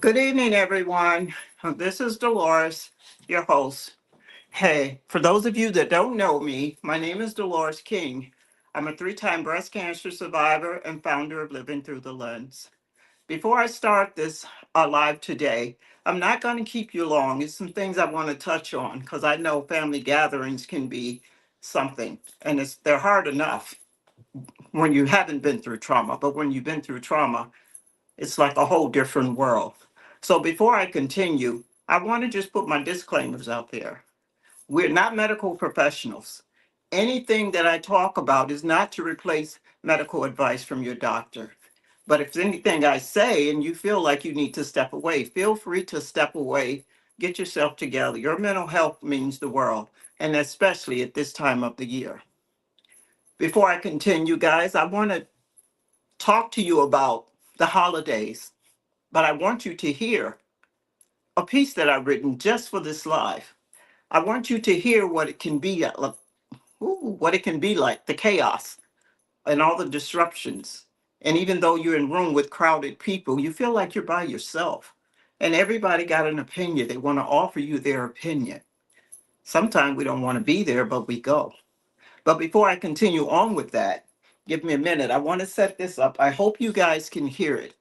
Good evening, everyone. This is Delores, your host. Hey, for those of you that don't know me, my name is Delores King. I'm a three-time breast cancer survivor and founder of Living Through the LenZ. Before I start this live today, I'm not going to keep you long. It's some things I want to touch on because I know family gatherings can be something, and they're hard enough when you haven't been through trauma, but when you've been through trauma, it's like a whole different world. So before I continue, I want to just put my disclaimers out there. We're not medical professionals. Anything that I talk about is not to replace medical advice from your doctor. But if anything I say and you feel like you need to step away, feel free to step away, get yourself together. Your mental health means the world, and especially at this time of the year. Before I continue, guys, I want to talk to you about the holidays, but I want you to hear a piece that I've written just for this live. I want you to hear what it can be, what it can be like, the chaos and all the disruptions. And even though you're in a room with crowded people, you feel like you're by yourself. And everybody got an opinion. They want to offer you their opinion. Sometimes we don't want to be there, but we go. But before I continue on with that, give me a minute. I want to set this up. I hope you guys can hear it.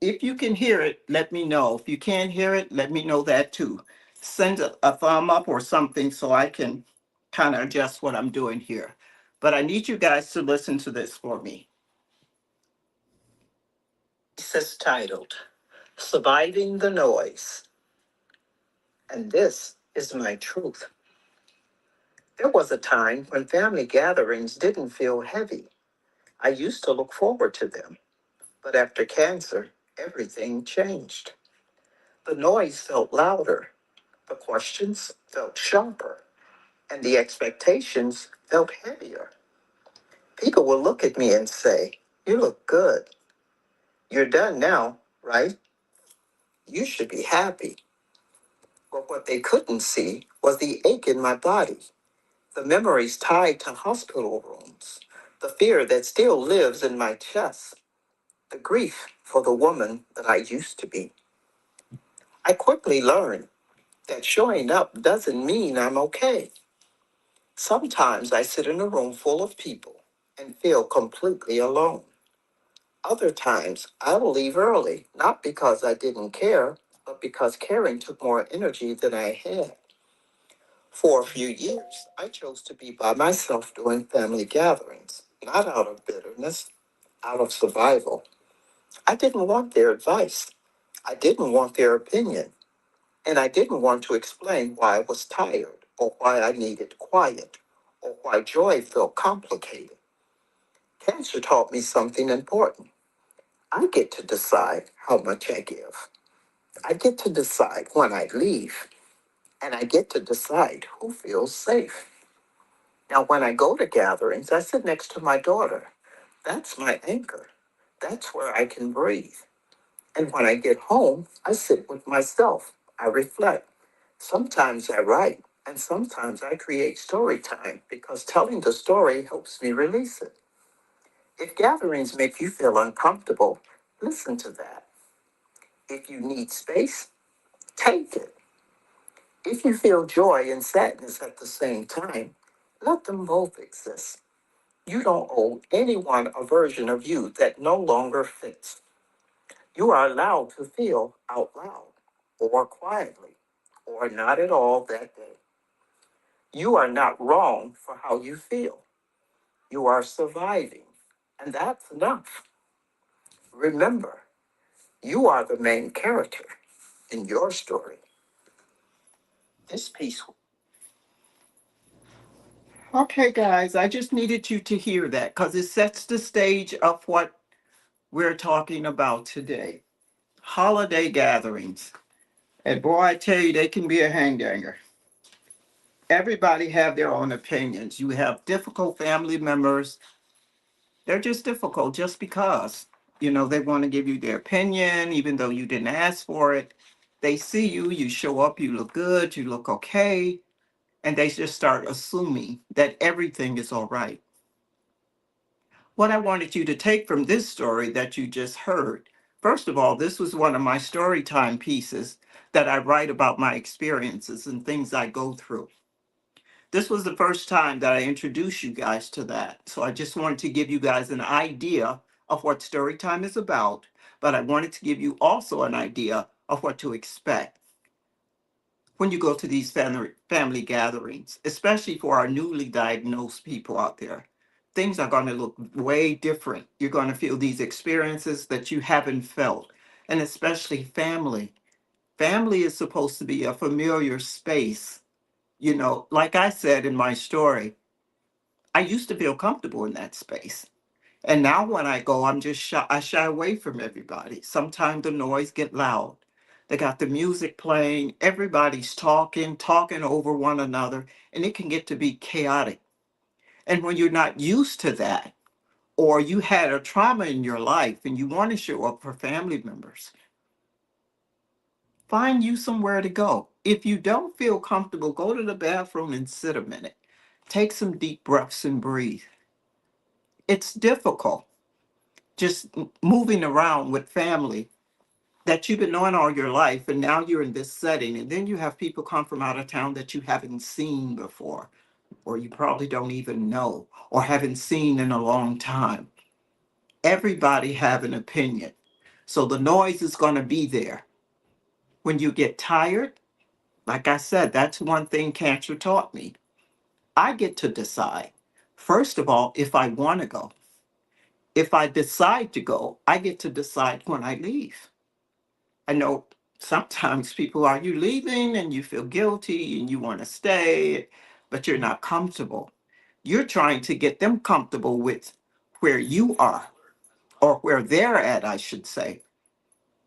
If you can hear it, let me know. If you can't hear it, let me know that too. Send a thumb up or something so I can kind of adjust what I'm doing here. But I need you guys to listen to this for me. This is titled Surviving the Noise. And this is my truth. There was a time when family gatherings didn't feel heavy. I used to look forward to them. But after cancer, everything changed. The noise felt louder, the questions felt sharper, and the expectations felt heavier. People will look at me and say, "You look good. You're done now, right? You should be happy." But what they couldn't see was the ache in my body, the memories tied to hospital rooms, the fear that still lives in my chest, the grief for the woman that I used to be. I quickly learned that showing up doesn't mean I'm okay. Sometimes I sit in a room full of people and feel completely alone. Other times I will leave early, not because I didn't care, but because caring took more energy than I had. For a few years, I chose to be by myself during family gatherings, not out of bitterness, out of survival. I didn't want their advice. I didn't want their opinion. And I didn't want to explain why I was tired, or why I needed quiet, or why joy felt complicated. Cancer taught me something important. I get to decide how much I give. I get to decide when I leave, and I get to decide who feels safe. Now, when I go to gatherings, I sit next to my daughter. That's my anchor. That's where I can breathe. And when I get home, I sit with myself. I reflect. Sometimes I write, and sometimes I create story time because telling the story helps me release it. If gatherings make you feel uncomfortable, listen to that. If you need space, take it. If you feel joy and sadness at the same time, let them both exist. You don't owe anyone a version of you that no longer fits. You are allowed to feel out loud, or quietly, or not at all that day. You are not wrong for how you feel. You are surviving, and that's enough. Remember, you are the main character in your story. This piece. Okay, guys, I just needed you to hear that because it sets the stage of what we're talking about today. Holiday gatherings. And boy, I tell you, they can be a hanganger. Everybody have their own opinions. You have difficult family members. They're just difficult just because, they want to give you their opinion, even though you didn't ask for it. They see you, you show up, you look good, you look okay, and they just start assuming that everything is all right. What I wanted you to take from this story that you just heard, First of all, this was one of my story time pieces that I write about my experiences and things I go through. This was the first time that I introduced you guys to that. So I just wanted to give you guys an idea of what story time is about, but I wanted to give you also an idea of what to expect when you go to these family gatherings, especially for our newly diagnosed people out there. Things are going to look way different. You're going to feel these experiences that you haven't felt, and especially family. Family is supposed to be a familiar space. You know, like I said in my story, I used to feel comfortable in that space. And now when I go, I'm just shy, I shy away from everybody. Sometimes the noise get loud. They got the music playing, everybody's talking over one another, and it can get to be chaotic. And when you're not used to that, or you had a trauma in your life and you want to show up for family members, find you somewhere to go. If you don't feel comfortable, go to the bathroom and sit a minute. Take some deep breaths and breathe. It's difficult just moving around with family that you've been knowing all your life, and now you're in this setting, and then you have people come from out of town that you haven't seen before, or you probably don't even know, or haven't seen in a long time. Everybody have an opinion. So the noise is going to be there. When you get tired, like I said, that's one thing cancer taught me. I get to decide, first of all, if I want to go. If I decide to go, I get to decide when I leave. I know sometimes people are you leaving and you feel guilty and you want to stay, but you're not comfortable. You're trying to get them comfortable with where you are or where they're at, I should say.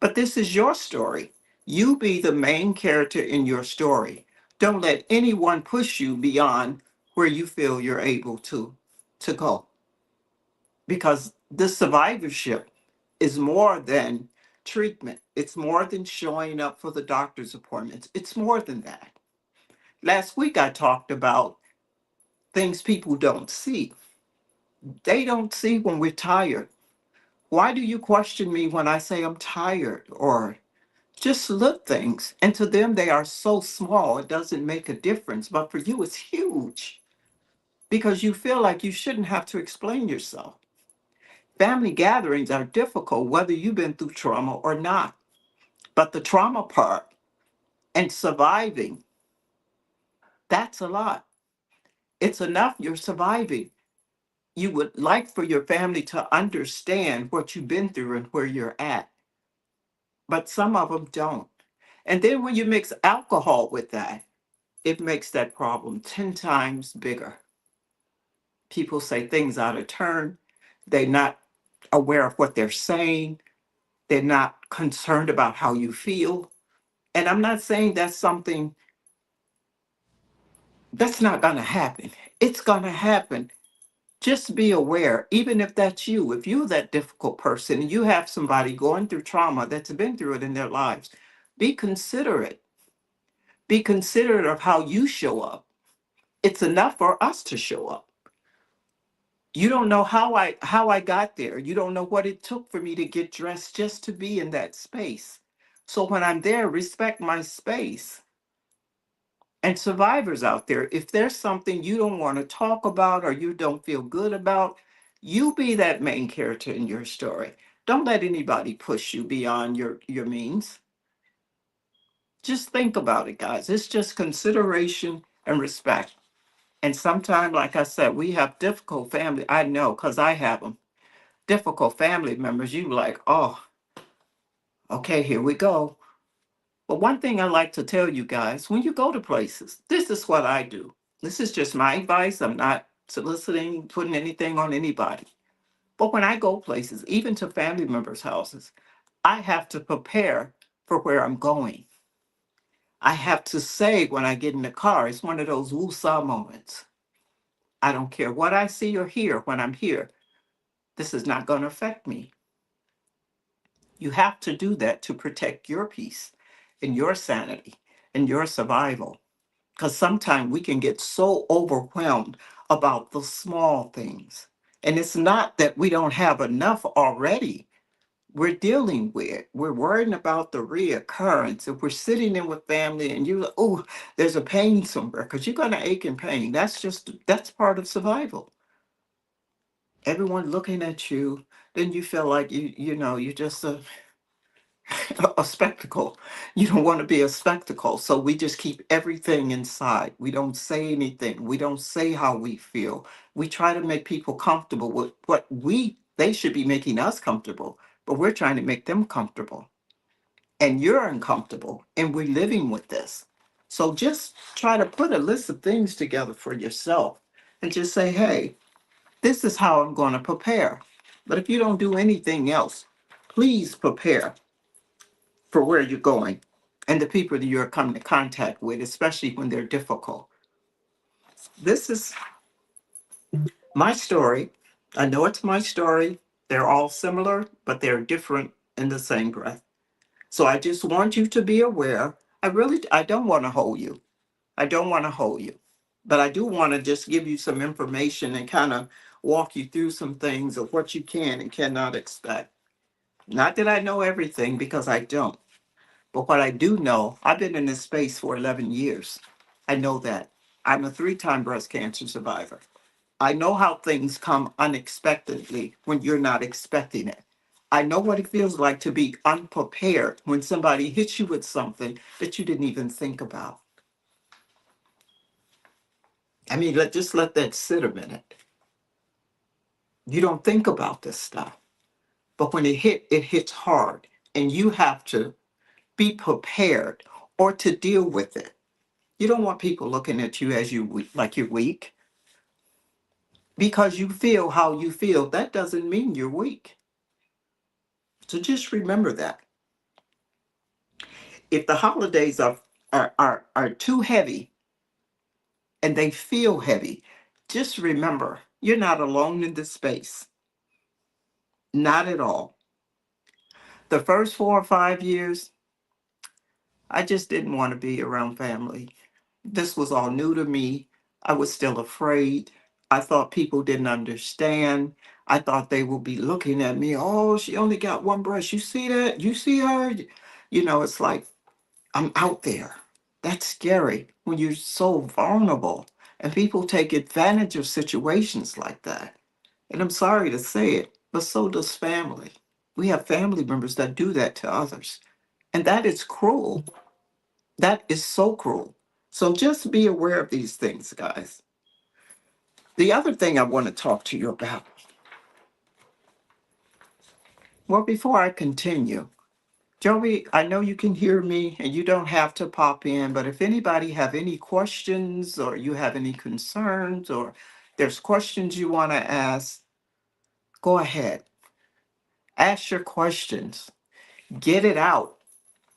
But this is your story. You be the main character in your story. Don't let anyone push you beyond where you feel you're able to go. Because the survivorship is more than treatment. It's more than showing up for the doctor's appointments. It's more than that. Last week I talked about things people don't see. They don't see when we're tired. Why do you question me when I say I'm tired? Or just little things. And to them, they are so small, it doesn't make a difference. But for you, it's huge because you feel like you shouldn't have to explain yourself. Family gatherings are difficult, whether you've been through trauma or not. But the trauma part and surviving, that's a lot. It's enough you're surviving. You would like for your family to understand what you've been through and where you're at, but some of them don't. And then when you mix alcohol with that, it makes that problem 10 times bigger. People say things out of turn. They're not aware of what they're saying. They're not concerned about how you feel. And I'm not saying that's something that's not going to happen. It's going to happen. Just be aware, even if that's you, if you're that difficult person and you have somebody going through trauma that's been through it in their lives, be considerate. Be considerate of how you show up. It's enough for us to show up. You don't know how I got there. You don't know what it took for me to get dressed just to be in that space. So when I'm there, respect my space. And survivors out there, if there's something you don't want to talk about or you don't feel good about, you be that main character in your story. Don't let anybody push you beyond your means. Just think about it, guys. It's just consideration and respect. And sometimes, like I said, we have difficult family. I know because I have them. Difficult family members. You like, oh, okay, here we go. But one thing I like to tell you guys, when you go to places, this is what I do. This is just my advice. I'm not soliciting, putting anything on anybody. But when I go places, even to family members' houses, I have to prepare for where I'm going. I have to say when I get in the car, it's one of those woo-saw moments. I don't care what I see or hear when I'm here. This is not going to affect me. You have to do that to protect your peace and your sanity and your survival. Because sometimes we can get so overwhelmed about the small things. And it's not that we don't have enough already. we're dealing with. We're worrying about the reoccurrence. If we're sitting in with family and you, oh, there's a pain somewhere, because you're going to ache in pain. That's part of survival. Everyone looking at you, then you feel like you're just a spectacle. You don't want to be a spectacle. So we just keep everything inside. We don't say anything. We don't say how we feel. We try to make people comfortable with they should be making us comfortable, but we're trying to make them comfortable. And you're uncomfortable, and we're living with this. So just try to put a list of things together for yourself and just say, hey, this is how I'm going to prepare. But if you don't do anything else, please prepare for where you're going and the people that you're coming to contact with, especially when they're difficult. This is my story. I know it's my story. They're all similar, but they're different in the same breath. So I just want you to be aware. I don't want to hold you. I don't want to hold you. But I do want to just give you some information and kind of walk you through some things of what you can and cannot expect. Not that I know everything, because I don't. But what I do know, I've been in this space for 11 years. I know that. I'm a three-time breast cancer survivor. I know how things come unexpectedly when you're not expecting it. I know what it feels like to be unprepared when somebody hits you with something that you didn't even think about. I mean, just let that sit a minute. You don't think about this stuff. But when it hits hard, and you have to be prepared or to deal with it. You don't want people looking at you as like you're weak. Because you feel how you feel, that doesn't mean you're weak. So just remember that. If the holidays are too heavy and they feel heavy, just remember you're not alone in this space. Not at all. The first 4 or 5 years, I just didn't want to be around family. This was all new to me. I was still afraid. I thought people didn't understand. I thought they would be looking at me. Oh, she only got one breast. You see that? You see her? It's like I'm out there. That's scary when you're so vulnerable. And people take advantage of situations like that. And I'm sorry to say it, but so does family. We have family members that do that to others. And that is cruel. That is so cruel. So just be aware of these things, guys. The other thing I want to talk to you about, well, before I continue, Joey, I know you can hear me and you don't have to pop in, but if anybody have any questions or you have any concerns or there's questions you want to ask, go ahead. Ask your questions. Get it out.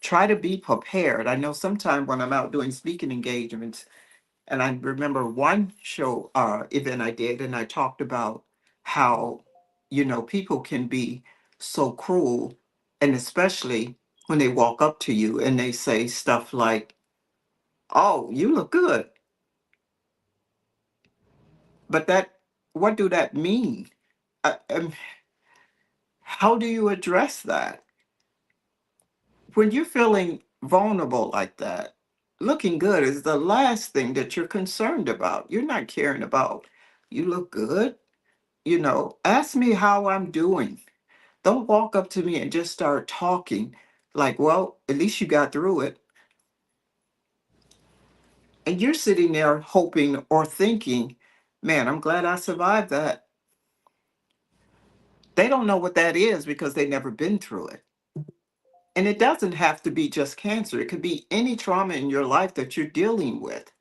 Try to be prepared. I know sometimes when I'm out doing speaking engagements, and I remember one show event I did, and I talked about how, people can be so cruel, and especially when they walk up to you and they say stuff like, "Oh, you look good," but what do that mean? How do you address that when you're feeling vulnerable like that? Looking good is the last thing that you're concerned about. You're not caring about you look good. Ask me how I'm doing. Don't walk up to me and just start talking like, well, at least you got through it. And you're sitting there hoping or thinking, man, I'm glad I survived that. They don't know what that is because they've never been through it. And it doesn't have to be just cancer, it could be any trauma in your life that you're dealing with.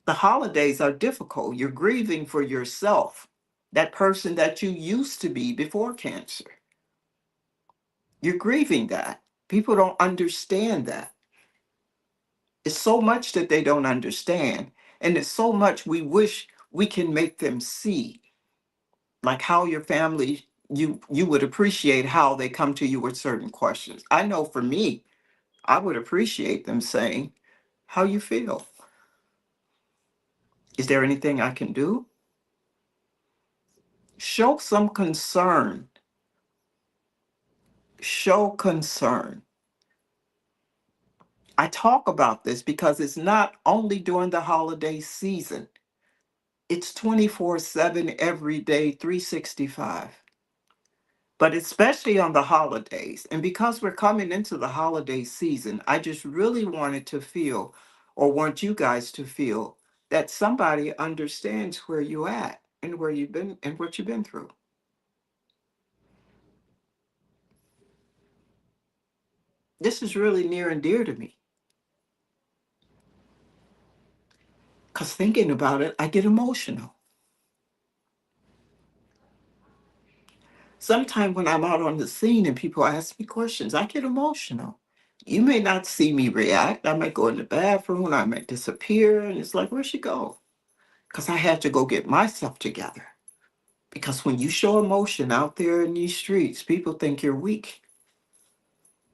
The holidays are difficult. You're grieving for yourself, that person that you used to be before cancer. You're grieving that. People don't understand that. It's so much that they don't understand. And it's so much we wish we can make them see. Like how your family, you would appreciate how they come to you with certain questions. I know for me, I would appreciate them saying, how you feel? Is there anything I can do? Show some concern. show concern. I talk about this because it's not only during the holiday season, it's 24/7 every day, 365. But especially on the holidays. And because we're coming into the holiday season, I just really wanted to feel, or want you guys to feel, that somebody understands where you're at and where you've been and what you've been through. This is really near and dear to me because thinking about it, I get emotional. Sometimes when I'm out on the scene and people ask me questions, I get emotional. You may not see me react. I might go in the bathroom, and I might disappear, and it's like, where'd she go? Because I had to go get myself together. Because when you show emotion out there in these streets, people think you're weak.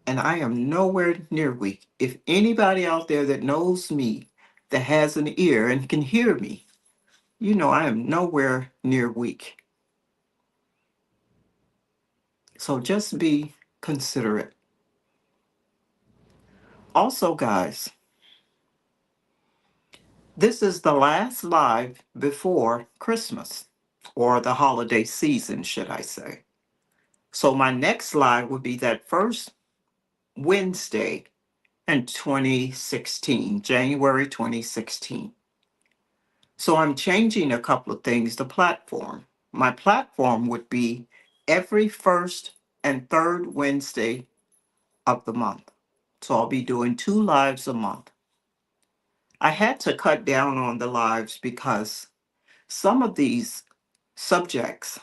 And I am nowhere near weak. If anybody out there that knows me, that has an ear and can hear me, you know I am nowhere near weak. So just be considerate. Also, guys, this is the last live before Christmas, or the holiday season, should I say. So my next live would be that first Wednesday in 2016, January 2016. So I'm changing a couple of things. The platform. My platform would be every first and third Wednesday of the month. So I'll be doing 2 lives a month. I had to cut down on the lives because some of these subjects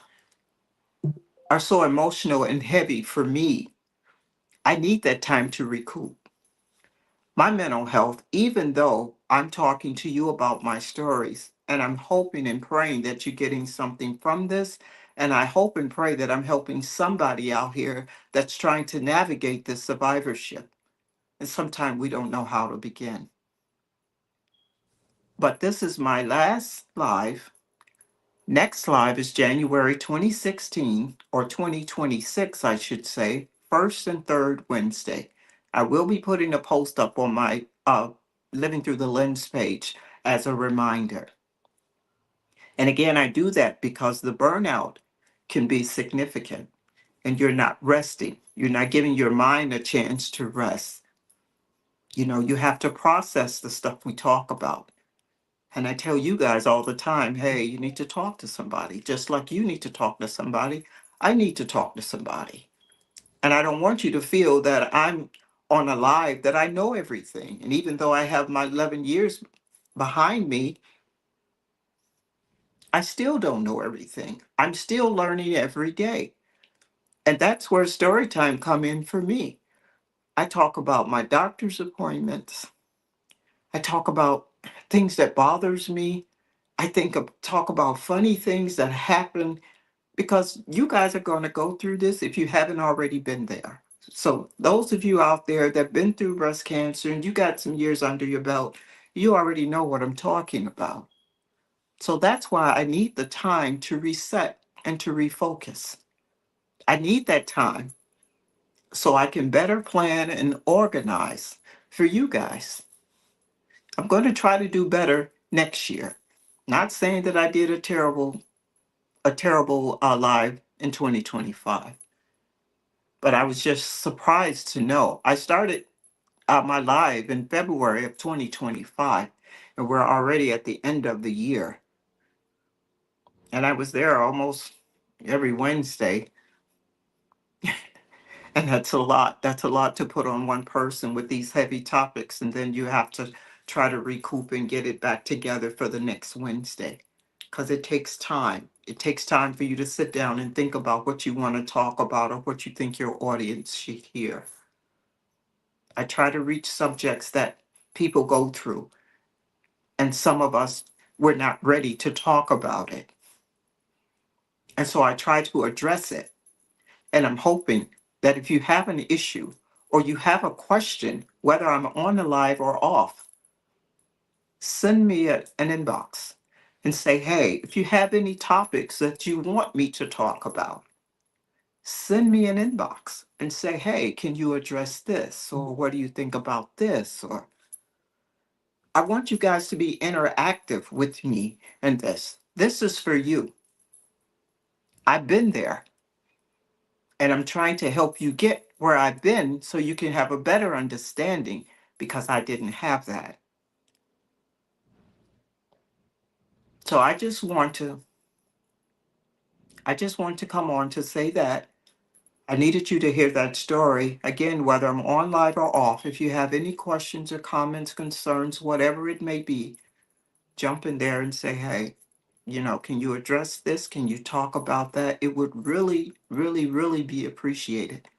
are so emotional and heavy for me. I need that time to recoup. My mental health, even though I'm talking to you about my stories, and I'm hoping and praying that you're getting something from this. And I hope and pray that I'm helping somebody out here that's trying to navigate this survivorship. And sometimes we don't know how to begin. But this is my last live. Next live is January 2016, or 2026, I should say, first and third Wednesday. I will be putting a post up on my Living Through the LenZ page as a reminder. And again, I do that because the burnout can be significant and you're not resting. You're not giving your mind a chance to rest. You know, you have to process the stuff we talk about. And I tell you guys all the time, hey, you need to talk to somebody. Just like you need to talk to somebody, I need to talk to somebody. And I don't want you to feel that I'm on a live that I know everything. And even though I have my 11 years behind me, I still don't know everything. I'm still learning every day. And that's where story time come in for me. I talk about my doctor's appointments. I talk about things that bothers me. Talk about funny things that happen because you guys are going to go through this if you haven't already been there. So those of you out there that have been through breast cancer and you got some years under your belt, you already know what I'm talking about. So that's why I need the time to reset and to refocus. I need that time so I can better plan and organize for you guys. I'm going to try to do better next year. Not saying that I did a terrible live in 2025, but I was just surprised to know. I started my live in February of 2025, and we're already at the end of the year. And I was there almost every Wednesday. And that's a lot. That's a lot to put on one person with these heavy topics. And then you have to try to recoup and get it back together for the next Wednesday. Because it takes time. It takes time for you to sit down and think about what you want to talk about or what you think your audience should hear. I try to reach subjects that people go through. And some of us, we're not ready to talk about it. And so I try to address it. And I'm hoping that if you have an issue or you have a question, whether I'm on the live or off, send me an inbox and say, hey, if you have any topics that you want me to talk about, send me an inbox and say, hey, can you address this? Or what do you think about this? Or I want you guys to be interactive with me in this. This is for you. I've been there and I'm trying to help you get where I've been so you can have a better understanding because I didn't have that. So I just want to come on to say that I needed you to hear that story. Again, whether I'm on live or off, if you have any questions or comments, concerns, whatever it may be, jump in there and say, hey, can you address this? Can you talk about that? It would really, really, really be appreciated.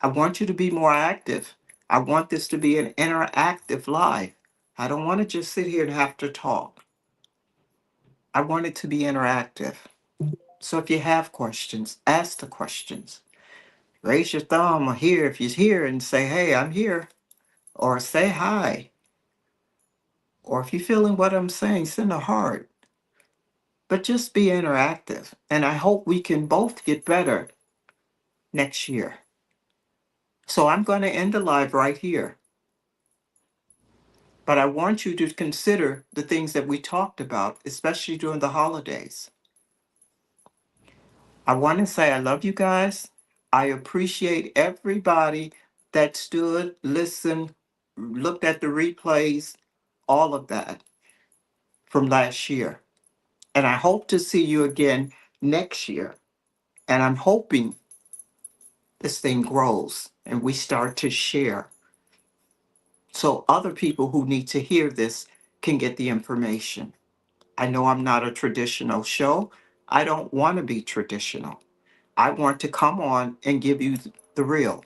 I want you to be more active. I want this to be an interactive live. I don't want to just sit here and have to talk. I want it to be interactive. So if you have questions, ask the questions. Raise your thumb here if you're here and say, hey, I'm here. Or say hi. Or if you're feeling what I'm saying, send a heart. But just be interactive. And I hope we can both get better next year. So I'm going to end the live right here. But I want you to consider the things that we talked about, especially during the holidays. I want to say I love you guys. I appreciate everybody that stood, listened, looked at the replays, all of that from last year. And I hope to see you again next year. And I'm hoping this thing grows and we start to share so other people who need to hear this can get the information. I know I'm not a traditional show. I don't want to be traditional. I want to come on and give you the real,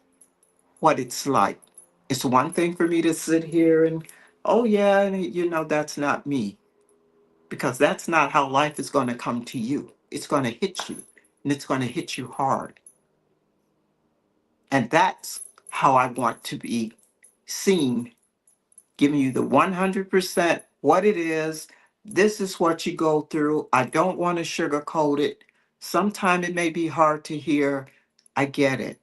what it's like. It's one thing for me to sit here and, oh, yeah, and that's not me. Because that's not how life is going to come to you. It's going to hit you, and it's going to hit you hard. And that's how I want to be seen, giving you the 100% what it is. This is what you go through. I don't want to sugarcoat it. Sometimes it may be hard to hear. I get it.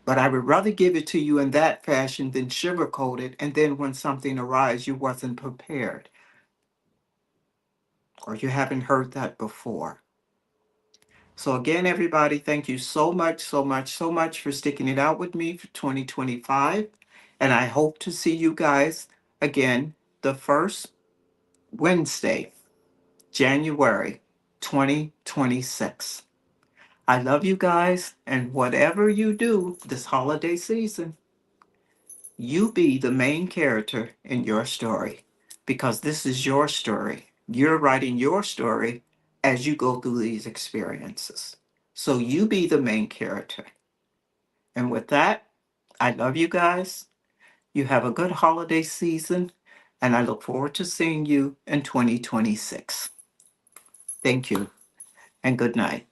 But I would rather give it to you in that fashion than sugarcoat it. And then when something arises, you wasn't prepared or you haven't heard that before. So again, everybody, thank you so much, so much, so much for sticking it out with me for 2025. And I hope to see you guys again the first Wednesday, January 2026. I love you guys, and whatever you do this holiday season, you be the main character in your story because this is your story. You're writing your story as you go through these experiences. So you be the main character. And with that, I love you guys. You have a good holiday season, and I look forward to seeing you in 2026. Thank you, and good night.